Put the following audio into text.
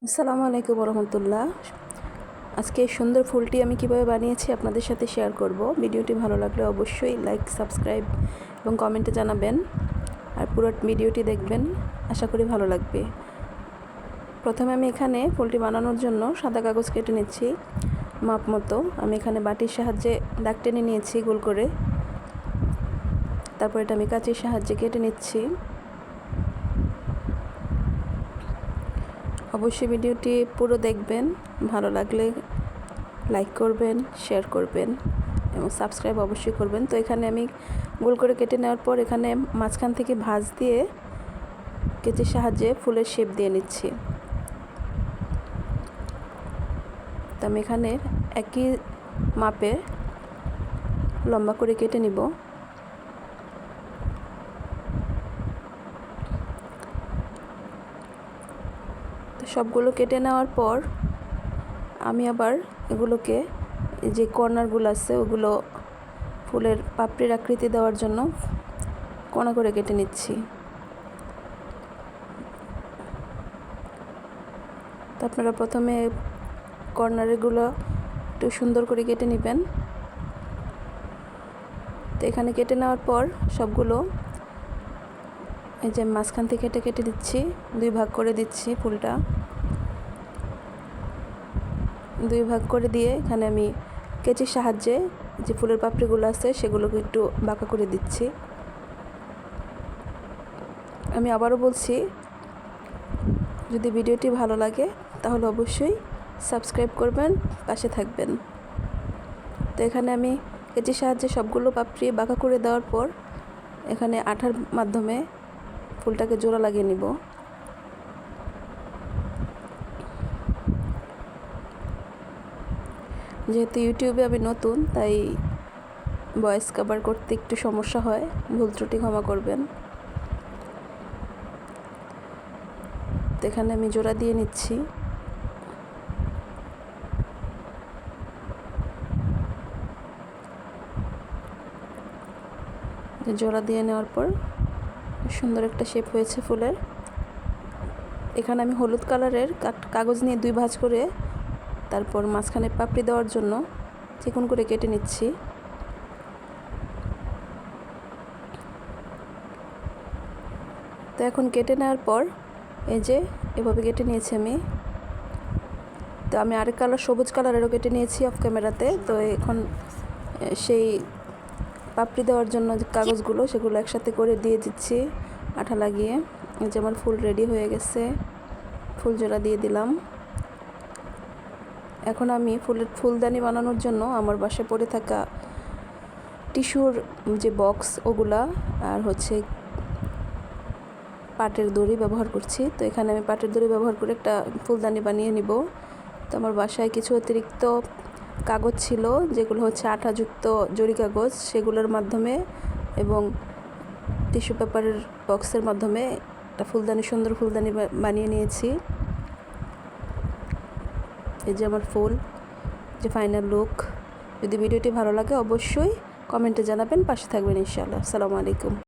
আসসালামু আলাইকুম রহমতুল্লাহ। আজকে এই সুন্দর ফুলটি আমি কিভাবে বানিয়েছি আপনাদের সাথে শেয়ার করব। ভিডিওটি ভালো লাগলে অবশ্যই লাইক, সাবস্ক্রাইব এবং কমেন্টে জানাবেন, আর পুরো ভিডিওটি দেখবেন, আশা করি ভালো লাগবে। প্রথমে আমি এখানে ফুলটি বানানোর জন্য সাদা কাগজ কেটে নিচ্ছি মাপ মতো। আমি এখানে বাটির সাহায্যে দাগ টেনে নিয়েছি গোল করে, তারপর এটা আমি কাঁচির সাহায্যে কেটে নিচ্ছি। অবশ্যই ভিডিওটি পুরো দেখবেন, ভালো লাগলে লাইক করবেন, শেয়ার করবেন এবং সাবস্ক্রাইব অবশ্যই করবেন। তো এখানে আমি গোল করে কেটে নেওয়ার পর এখানে মাঝখান থেকে ভাঁজ দিয়ে কেচির সাহায্যে ফুলের শেপ দিয়ে নিচ্ছি। তো আমি এখানে একই মাপে লম্বা করে কেটে নিব। তো সবগুলো কেটে নেওয়ার পর আমি আবার এগুলোকে যে কর্নারগুলো আছে ওগুলো ফুলের পাপড়ির আকৃতি দেওয়ার জন্য কোনা করে কেটে নিচ্ছি। তো আপনারা প্রথমে কর্নারগুলো একটু সুন্দর করে কেটে নেবেন। তো এখানে কেটে নেওয়ার পর সবগুলো এই যে মাঝখান থেকে কেটে দিচ্ছি, দুই ভাগ করে দিচ্ছি। ফুলটা দুই ভাগ করে দিয়ে এখানে আমি কেচির সাহায্যে যে ফুলের পাপড়িগুলো আছে সেগুলোকে একটু বাঁকা করে দিচ্ছি। আমি আবারও বলছি, যদি ভিডিওটি ভালো লাগে তাহলে অবশ্যই সাবস্ক্রাইব করবেন, পাশে থাকবেন। তো এখানে আমি কেচির সাহায্যে সবগুলো পাপড়ি বাঁকা করে দেওয়ার পর এখানে আঠার মাধ্যমে ফুলটাকে জোড়া লাগিয়ে নিব। যেহেতু ইউটিউবে আমি নতুন, তাই ভয়েস কভার করতে একটু সমস্যা হয়, ভুল ত্রুটি ক্ষমা করবেন। তো এখানে আমি জোড়া দিয়ে নিচ্ছি। জোড়া দিয়ে নেওয়ার পর সুন্দর একটা শেপ হয়েছে ফুলের। এখানে আমি হলুদ কালারের কাগজ নিয়ে দুই ভাঁজ করে তারপর মাঝখানে পাপড়ি দেওয়ার জন্য চিকন করে কেটে নিচ্ছি। তো এখন কেটে নেওয়ার পর এই যে এভাবে কেটে নিয়েছি আমি। তো আমি আরেক কালার সবুজ কালারেরও কেটে নিয়েছি অফ ক্যামেরাতে। তো এখন সেই পাপড়ি দেওয়ার জন্য যে কাগজগুলো সেগুলো একসাথে করে দিয়ে দিচ্ছি আঠা লাগিয়ে। এই যে আমার ফুল রেডি হয়ে গেছে, ফুল জোড়া দিয়ে দিলাম। এখন আমি ফুলদানি বানানোর জন্য আমার বাসায় পড়ে থাকা টিস্যুর যে বক্স ওগুলা আর হচ্ছে পাটের দড়ি ব্যবহার করছি। তো এখানে আমি পাটের দড়ি ব্যবহার করে একটা ফুলদানি বানিয়ে নিব। তো আমার বাসায় কিছু অতিরিক্ত কাগজ ছিল যেগুলো হচ্ছে আঠাযুক্ত জরি কাগজ, সেগুলোর মাধ্যমে এবং টিস্যু পেপারের বক্সের মাধ্যমে একটা সুন্দর ফুলদানি বানিয়ে নিয়েছি। এই যে আমার ফুল, যে ফাইনাল লুক। যদি ভিডিওটি ভালো লাগে অবশ্যই কমেন্টে জানাবেন, পাশে থাকবেন ইনশাআল্লাহ। আসসালামু আলাইকুম।